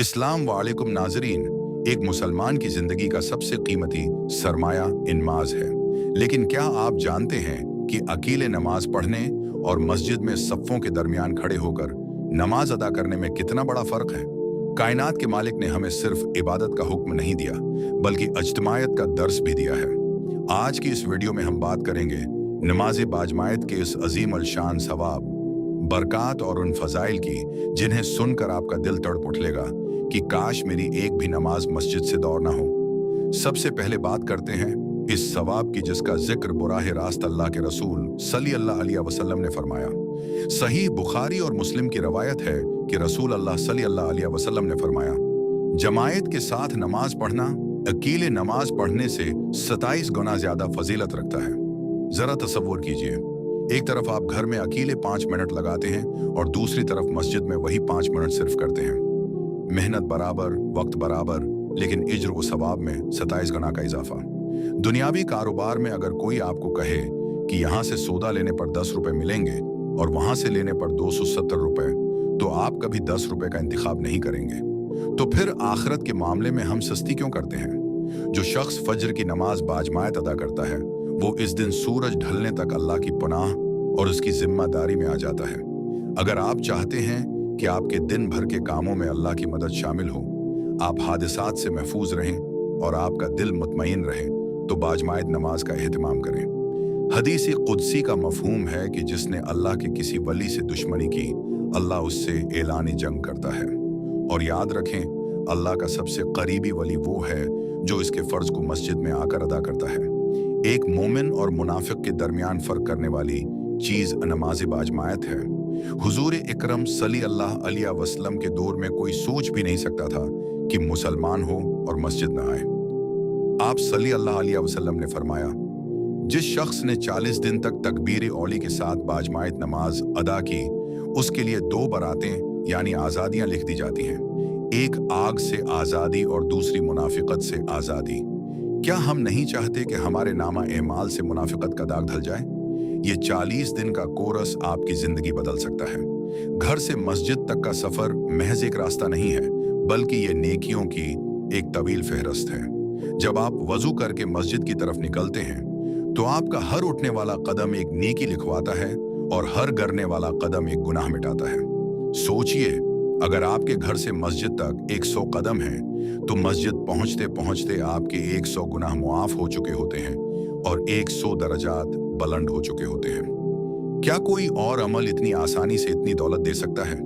इस्लाम वालेकुम नाजरीन, एक मुसलमान की जिंदगी का सबसे कीमती सरमाया नमाज है। लेकिन क्या आप जानते हैं कि अकेले नमाज पढ़ने और मस्जिद में सफ़ों के दरमियान खड़े होकर नमाज अदा करने में कितना बड़ा फर्क है। कायनात के मालिक ने हमें सिर्फ इबादत का हुक्म नहीं दिया, बल्कि अज्तमायत का दर्स भी दिया है। आज की इस वीडियो में हम बात करेंगे नमाज बाजमायत के इस अजीम अलशान सवाब, बरक़ात और उन फ़ज़ाइल की जिन्हें सुनकर आपका दिल तड़प उठलेगा कि काश मेरी एक भी नमाज मस्जिद से दौर ना हो। सबसे पहले बात करते हैं इस सवाब की जिसका जिक्र बुराह रास्त अल्लाह के रसूल सल्लल्लाहु अलैहि वसल्लम ने फरमाया। सही बुखारी और मुस्लिम की रवायत है कि रसूल अल्लाह सल्लल्लाहु अलैहि वसल्लम ने फरमाया, जमायत के साथ नमाज पढ़ना अकेले नमाज पढ़ने से 27 गुना ज्यादा फजीलत रखता है। जरा तसव्वुर कीजिए, एक तरफ आप घर में अकेले 5 मिनट लगाते हैं और दूसरी तरफ मस्जिद में वही 5 मिनट सिर्फ करते हैं। मेहनत बराबर, वक्त बराबर, लेकिन इज्र व सवाब में 27 गुना का इजाफा। दुनियावी कारोबार में अगर कोई आपको कहे कि यहाँ से सौदा लेने पर 10 रुपए मिलेंगे और वहां से लेने पर 270 रुपए, तो आप कभी 10 रुपए का इंतखाब नहीं करेंगे। तो फिर आखिरत के मामले में हम सस्ती क्यों करते हैं। जो शख्स फज्र की नमाज बाजमायत अदा करता है, वो इस दिन सूरज ढलने तक अल्लाह की पनाह और उसकी जिम्मेदारी में आ जाता है। अगर आप चाहते हैं कि आपके दिन भर के कामों में अल्लाह की मदद शामिल हो, आप हादिसात से महफूज रहें और आपका दिल मुतमईन रहे, तो बाजमायत नमाज का एहतमाम करें। हदीस कुदसी का मफहूम है कि जिसने अल्लाह के किसी वली से दुश्मनी की, अल्लाह उससे ऐलानी जंग करता है। और याद रखें, अल्लाह का सबसे करीबी वली वो है जो इसके फर्ज को मस्जिद में आकर अदा करता है। एक मोमिन और मुनाफिक के दरमियान फर्क करने वाली चीज नमाज बाजमायत है। हुजूर इकरम सल्लल्लाहु अलैहि वसल्लम के दौर में कोई सोच भी नहीं सकता था कि मुसलमान हो और मस्जिद न आए। आप सल्लल्लाहु अलैहि वसल्लम ने फरमाया, जिस शख्स ने 40 दिन तक तकबीर औली के साथ बाजमायत नमाज अदा की, उसके लिए 2 बरातें यानी आज़ादियां लिख दी जाती हैं। एक आग से आज़ादी और दूसरी मुनाफिकत से आज़ादी। क्या हम नहीं चाहते कि हमारे नामा एमाल से मुनाफिकत का दाग धल जाए। ये 40 दिन का कोरस आपकी जिंदगी बदल सकता है। घर से मस्जिद तक का सफर महज एक रास्ता नहीं है, बल्कि ये नेकियों की एक तवील फहरिस्त है। जब आप वजू करके मस्जिद की तरफ निकलते हैं, तो आपका हर उठने वाला कदम एक नेकी लिखवाता है और हर गिरने वाला कदम एक गुनाह मिटाता है। सोचिए, अगर आपके घर से मस्जिद तक 100 कदम है, तो मस्जिद पहुंचते पहुंचते आपके 100 गुनाह मुआफ हो चुके होते हैं और 100 दर्जात बुलंद हो चुके होते हैं। क्या कोई और अमल इतनी आसानी से इतनी दौलत दे सकता है।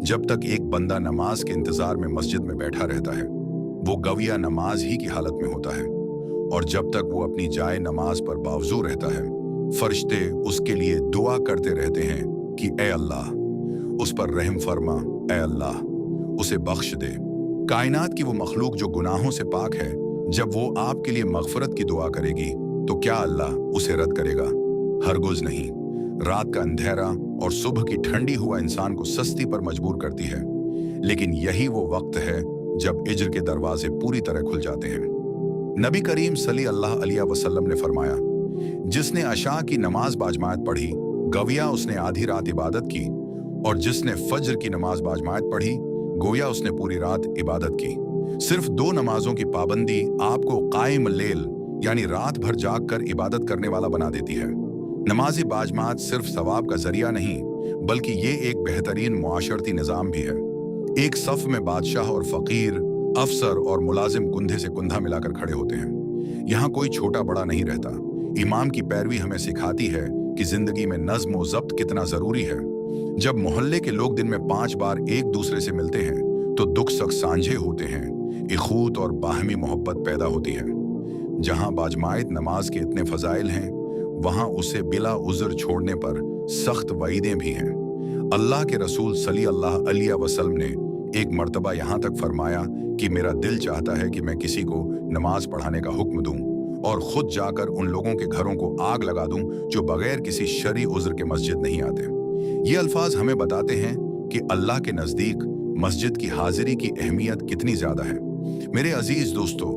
जब तक एक बंदा नमाज के इंतजार में मस्जिद में बैठा रहता है, वो गविया नमाज ही की हालत में होता है, और जब तक वो अपनी जाए नमाज पर बावजू रहता है, फरिश्ते उसके लिए दुआ करते रहते हैं कि ए अल्लाह, उस पर रहम फरमा, ए अल्लाह, उसे बख्श दे। कायनात की वो मखलूक जो गुनाहों से पाक है, जब वो आपके लिए मगफरत की दुआ करेगी, तो क्या अल्लाह उसे रद्द करेगा। हरगिज़ नहीं। रात का अंधेरा और सुबह की ठंडी हुआ इंसान को सस्ती पर मजबूर करती है, लेकिन यही वो वक्त है जब इज्र के दरवाजे पूरी तरह खुल जाते हैं। नबी करीम सल्लल्लाहु अलैहि वसल्लम ने फरमाया, जिसने अशा की नमाज बाजमायत पढ़ी, गविया उसने आधी रात इबादत की, और जिसने फज्र की नमाज बाजमायत पढ़ी, गोया उसने पूरी रात इबादत की। सिर्फ 2 नमाजों की पाबंदी आपको कायम लेल यानी रात भर जाग कर इबादत करने वाला बना देती है। नमाज बाजमात सिर्फ सवाब का जरिया नहीं, बल्कि ये एक बेहतरीन मुआशरती निज़ाम भी है। एक सफ में बादशाह और फकीर, अफसर और मुलाजिम कुंधे से कुंधा मिलाकर खड़े होते हैं। यहाँ कोई छोटा बड़ा नहीं रहता। इमाम की पैरवी हमें सिखाती है कि जिंदगी में नज्म व ज़ब्त कितना जरूरी है। जब मोहल्ले के लोग दिन में 5 बार एक दूसरे से मिलते हैं, तो दुख सख साझे होते हैं, इखूत और बाहमी मोहब्बत पैदा होती है। जहां बाजमायत नमाज के इतने फजाइल हैं, वहां उसे बिला उज़र छोड़ने पर सख्त वईदें भी हैं। अल्लाह के रसूल सल्लल्लाहु अलैहि वसल्लम ने एक मर्तबा यहाँ तक फरमाया कि मेरा दिल चाहता है कि मैं किसी को नमाज पढ़ाने का हुक्म दूं और खुद जाकर उन लोगों के घरों को आग लगा दूं जो बगैर किसी शरई उज़्र के मस्जिद नहीं आते। ये अल्फाज हमें बताते हैं कि अल्लाह के नज़दीक मस्जिद की हाजिरी की अहमियत कितनी ज़्यादा है। मेरे अजीज दोस्तों,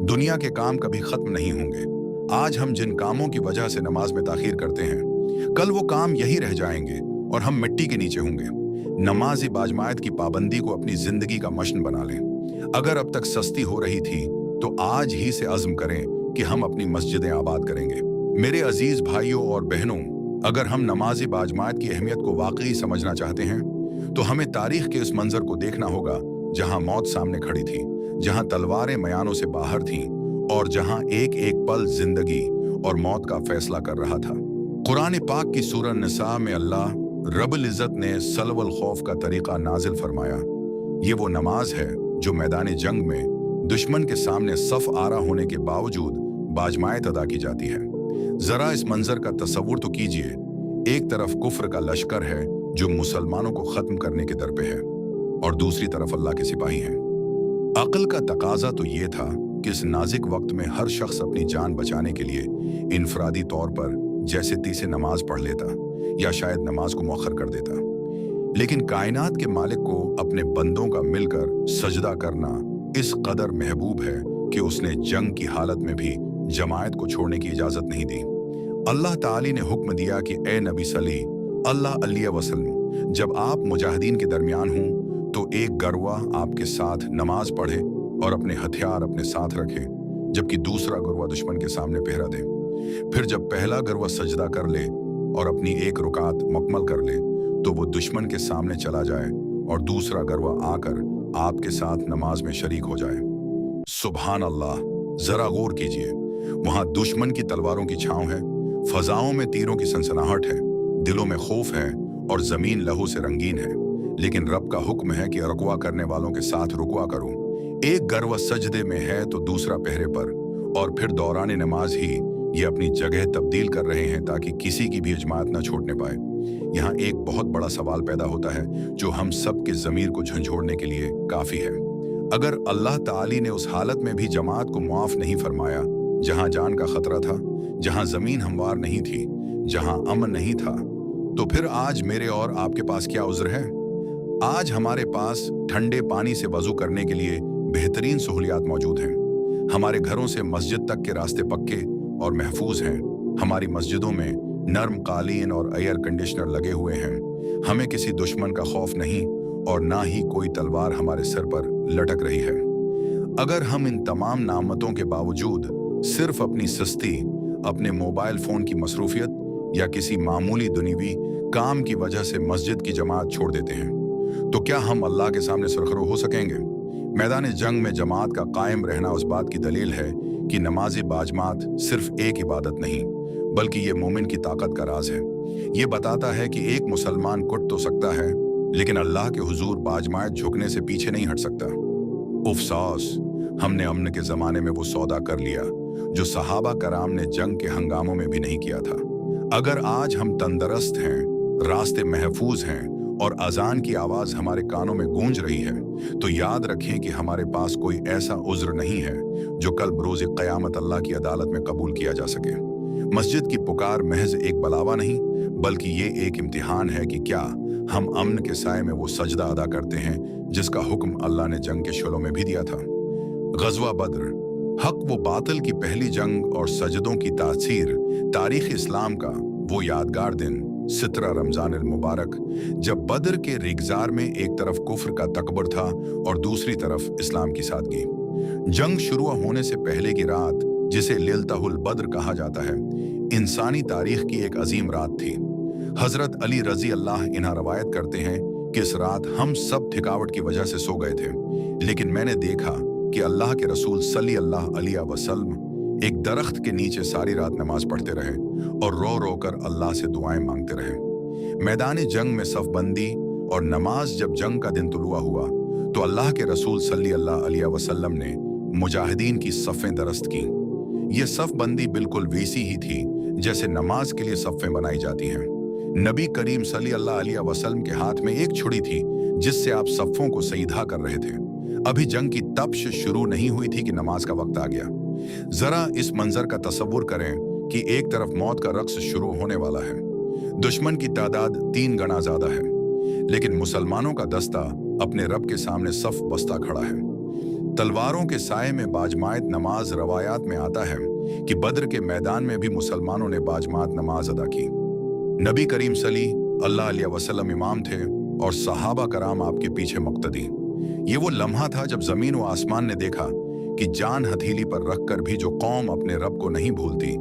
दुनिया के काम कभी ख़त्म नहीं होंगे। आज हम जिन कामों की वजह से नमाज में ताखीर करते हैं, कल वो काम यही रह जाएंगे और हम मिट्टी के नीचे होंगे। नमाज बाजमायत की पाबंदी को अपनी जिंदगी का मशन बना लें। अगर अब तक सस्ती हो रही थी तो आज ही से अज़्म करें कि हम अपनी मस्जिदें आबाद करेंगे। मेरे अजीज भाइयों और बहनों, अगर हम नमाज बाजमायत की अहमियत को वाकई समझना चाहते हैं तो हमें तारीख के उस मंजर को देखना होगा जहां मौत सामने खड़ी थी, जहां तलवारें मयानों से बाहर थीं और जहां एक एक पल जिंदगी और मौत का फैसला कर रहा था। कुरान पाक की सूरह निसा में अल्लाह रब्बुल इज़्ज़त ने सलवल खौफ का तरीका नाजिल फरमाया। ये वो नमाज है जो मैदान जंग में दुश्मन के सामने सफ आरा होने के बावजूद बाजमायत अदा की जाती है। जरा इस मंजर का तसव्वुर तो कीजिए। एक तरफ कुफ्र का लश्कर है जो मुसलमानों को खत्म करने के दर पे है और दूसरी तरफ अल्लाह के सिपाही हैं। अक्ल का तकाजा तो ये था कि इस नाजुक वक्त में हर शख्स अपनी जान बचाने के लिए इनफरादी तौर पर जैसे तीसरे नमाज पढ़ लेता या शायद नमाज को मौखर कर देता। लेकिन कायनात के मालिक को अपने बंदों का मिलकर सजदा करना इस कदर महबूब है कि उसने जंग की हालत में भी जमायत को छोड़ने की इजाजत नहीं दी। अल्लाह ताली ने हुक्म दिया कि ए नबी सल्ली अल्लाह अलैहि वसल्लम, जब आप मुजाहिदीन के दरमियान हों तो एक गरवा आपके साथ नमाज पढ़े और अपने हथियार अपने साथ रखे, जबकि दूसरा गरवा दुश्मन के सामने पहरा दे। फिर जब पहला गरवा सजदा कर ले और अपनी एक रुकात मुकम्मल कर ले तो वो दुश्मन के सामने चला जाए और दूसरा गरवा आकर आपके साथ नमाज में शरीक हो जाए। सुभान अल्लाह, जरा गौर कीजिए, वहां दुश्मन की तलवारों की छांव है, फजाओं में तीरों की सनसनाहट है, दिलों में खौफ है और जमीन लहू से रंगीन है। लेकिन रब का हुक्म है कि रुकवा करने वालों के साथ रुकवा करो। एक गरवा सजदे में है तो दूसरा पहरे पर, और फिर दौरान नमाज ही ये अपनी जगह तब्दील कर रहे हैं ताकि किसी की भी जमात न छूटने पाए। यहाँ एक बहुत बड़ा सवाल पैदा होता है जो हम सब के ज़मीर को झंझोड़ने के लिए काफ़ी है। अगर अल्लाह ताली ने उस हालत में भी जमात को मुआफ नहीं फरमाया जहाँ जान का खतरा था, जहाँ ज़मीन हमवार नहीं थी, जहाँ अमन नहीं था, तो फिर आज मेरे और आपके पास क्या उज़्र है? आज हमारे पास ठंडे पानी से वज़ू करने के लिए बेहतरीन सहूलियात मौजूद हैं। हमारे घरों से मस्जिद तक के रास्ते पक्के और महफूज हैं। हमारी मस्जिदों में नर्म कालीन और एयर कंडीशनर लगे हुए हैं। हमें किसी दुश्मन का खौफ नहीं और ना ही कोई तलवार हमारे सर पर लटक रही है। अगर हम इन तमाम नामतों के बावजूद सिर्फ अपनी सुस्ती, अपने मोबाइल फोन की मसरूफियत या किसी मामूली दुनियावी काम की वजह से मस्जिद की जमात छोड़ देते हैं तो क्या हम अल्लाह के सामने सुरखरू हो सकेंगे? मैदान जंग में जमात का कायम रहना उस बात की दलील है कि नमाज बाजमात सिर्फ एक इबादत नहीं बल्कि ये मोमिन की ताकत का राज है। ये बताता है कि एक मुसलमान कुट तो सकता है लेकिन अल्लाह के हुजूर बाजमात झुकने से पीछे नहीं हट सकता। अफसोस, हमने अमन के जमाने में वो सौदा कर लिया जो सहाबा कराम ने जंग के हंगामों में भी नहीं किया था। अगर आज हम तंदुरुस्त हैं, रास्ते महफूज हैं और अजान की आवाज हमारे कानों में गूंज रही है तो याद रखें कि हमारे पास कोई ऐसा उज्र नहीं है जो कल बरोज़ क़यामत अल्लाह की अदालत में कबूल किया जा सके। मस्जिद की पुकार महज एक बलावा नहीं बल्कि ये एक इम्तिहान है कि क्या हम अमन के साए में वो सजदा अदा करते हैं जिसका हुक्म अल्लाह ने जंग के शुरू में भी दिया था। गज़वा बद्र, हक व बातिल की पहली जंग और सजदों की तासीर तारीख़ इस्लाम का वो यादगार दिन 17 रमज़ान मुबारक, जब बद्र के रिगजार में एक तरफ कुफ्र का तकबर था और दूसरी तरफ इस्लाम की सादगी। जंग शुरू होने से पहले की रात, जिसे लैलतुल बद्र कहा जाता है, इंसानी तारीख की एक अजीम रात थी। हजरत अली रजी अल्लाह इन्हा रवायत करते हैं कि इस रात हम सब थकावट की वजह से सो गए थे, लेकिन मैंने देखा कि अल्लाह के रसूल सल्लल्लाहु अलैहि वसल्लम एक दरख्त के नीचे सारी रात नमाज पढ़ते रहे और रो रो कर अल्लाह से दुआएं मांगते रहे। मैदान जंग में सफबंदी और नमाज जब जंग का दिन तुलुआ हुआ तो अल्लाह के रसूल सल्लल्लाहु अलैहि वसल्लम ने मुजाहिदीन की सफ़ें दरस्त की। ये सफबंदी बिल्कुल वैसी ही थी जैसे नमाज के लिए सफ़ें बनाई जाती हैं। नबी करीम सल्लल्लाहु अलैहि वसल्लम के हाथ में एक छुरी थी जिससे आप सफ़ों को सीधा कर रहे थे। अभी जंग की तपश शुरू नहीं हुई थी कि नमाज का वक्त आ गया। जरा इस मंजर का तसव्वुर करें कि एक तरफ मौत का रक्स शुरू होने वाला है, दुश्मन की तादाद 3 गुना ज्यादा है, लेकिन मुसलमानों का दस्ता अपने रब के सामने सफ बस्ता खड़ा है। तलवारों के साए में बाजमात नमाज रवायात में आता है कि बद्र के मैदान में भी मुसलमानों ने बाजमात नमाज अदा की। नबी करीम सल्लल्लाहु अलैहि वसल्लम इमाम थे और सहाबा कराम आपके पीछे मुक्तदी। ये वो लम्हा था जब जमीन व आसमान ने देखा कि जान हथेली पर रखकर भी जो कौम अपने रब को नहीं भूलती,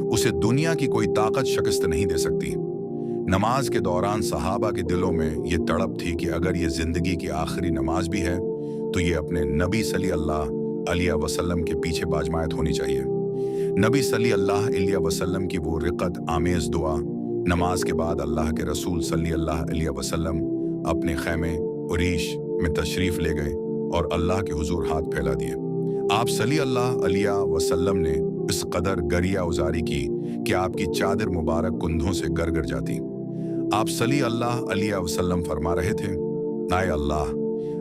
उसे दुनिया की कोई ताकत शिकस्त नहीं दे सकती। नमाज के दौरान सहाबा के दिलों में ये तड़प थी कि अगर ये जिंदगी की आखिरी नमाज भी है तो ये अपने नबी सल्लल्लाहु अलैहि वसल्लम के पीछे बाजमायत होनी चाहिए। नबी सल्लल्लाहु अलैहि वसल्लम की वो रिक़त आमेज़ दुआ। नमाज के बाद अल्लाह के रसूल सल्लल्लाहु अलैहि वसल्लम अपने खैमे उरीश में तशरीफ़ ले गए और अल्लाह के हुजूर हाथ फैला दिए। आप सल्लल्लाहु अलैहि वसल्लम ने इस कदर गरिया उजारी की कि आपकी चादर मुबारक कुंधों से गर जाती। आप सल्लल्लाहु अलैहि वसल्लम फरमा रहे थे, नाए अल्लाह,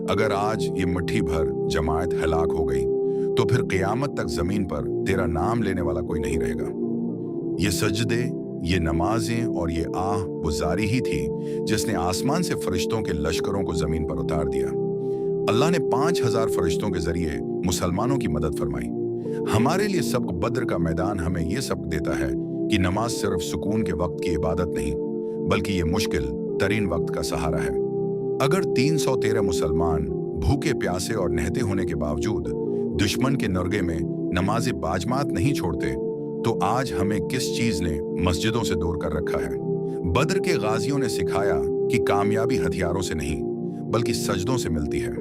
अगर आज ये मुट्ठी भर जमात हलाक हो गई तो फिर क़यामत तक ज़मीन पर तेरा नाम लेने वाला कोई नहीं रहेगा। ये सजदे, ये नमाजें और ये आह वो जारी ही थी जिसने आसमान से फरिश्तों के लश्करों को ज़मीन पर उतार दिया। अल्लाह ने 5000 फरिश्तों के जरिए मुसलमानों की मदद फरमाई। हमारे लिए सबक बद्र का मैदान हमें यह सबक देता है कि नमाज सिर्फ सुकून के वक्त की इबादत नहीं, बल्कि ये मुश्किल तरीन वक्त का सहारा है। अगर 313 मुसलमान भूखे प्यासे और नहते होने के बावजूद दुश्मन के नरगे में नमाज बाजमात नहीं छोड़ते, तो आज हमें किस चीज ने मस्जिदों से दूर कर रखा है। बद्र के गाजियों ने सिखाया कि कामयाबी हथियारों से नहीं बल्कि सजदों से मिलती है।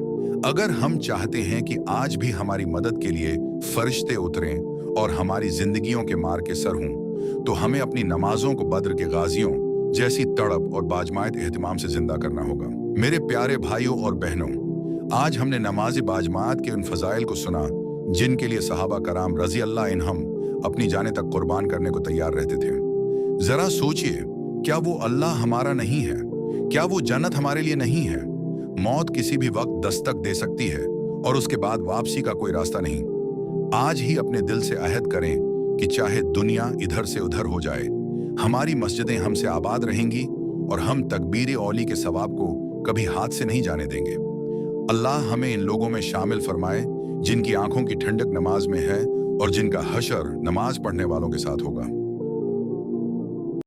अगर हम चाहते हैं कि आज भी हमारी मदद के लिए फरिश्ते उतरें और हमारी जिंदगियों के मार के सर हों, तो हमें अपनी नमाजों को बद्र के गाजियों जैसी तड़प और बाजमात एहतमाम से जिंदा करना होगा। मेरे प्यारे भाइयों और बहनों, आज हमने नमाज बाजमात के उन फजाइल को सुना जिनके लिए सहाबा कराम रजी अल्लाह इन्हम अपनी जाने तक कुर्बान करने को तैयार रहते थे। जरा सोचिए, क्या वो अल्लाह हमारा नहीं है? क्या वो जन्नत हमारे लिए नहीं है? मौत किसी भी वक्त दस्तक दे सकती है और उसके बाद वापसी का कोई रास्ता नहीं। आज ही अपने दिल से अहद करें कि चाहे दुनिया इधर से उधर हो जाए, हमारी मस्जिदें हमसे आबाद रहेंगी और हम तकबीर औली के सवाब को कभी हाथ से नहीं जाने देंगे। अल्लाह हमें इन लोगों में शामिल फरमाए जिनकी आंखों की ठंडक नमाज में है और जिनका हशर नमाज पढ़ने वालों के साथ होगा।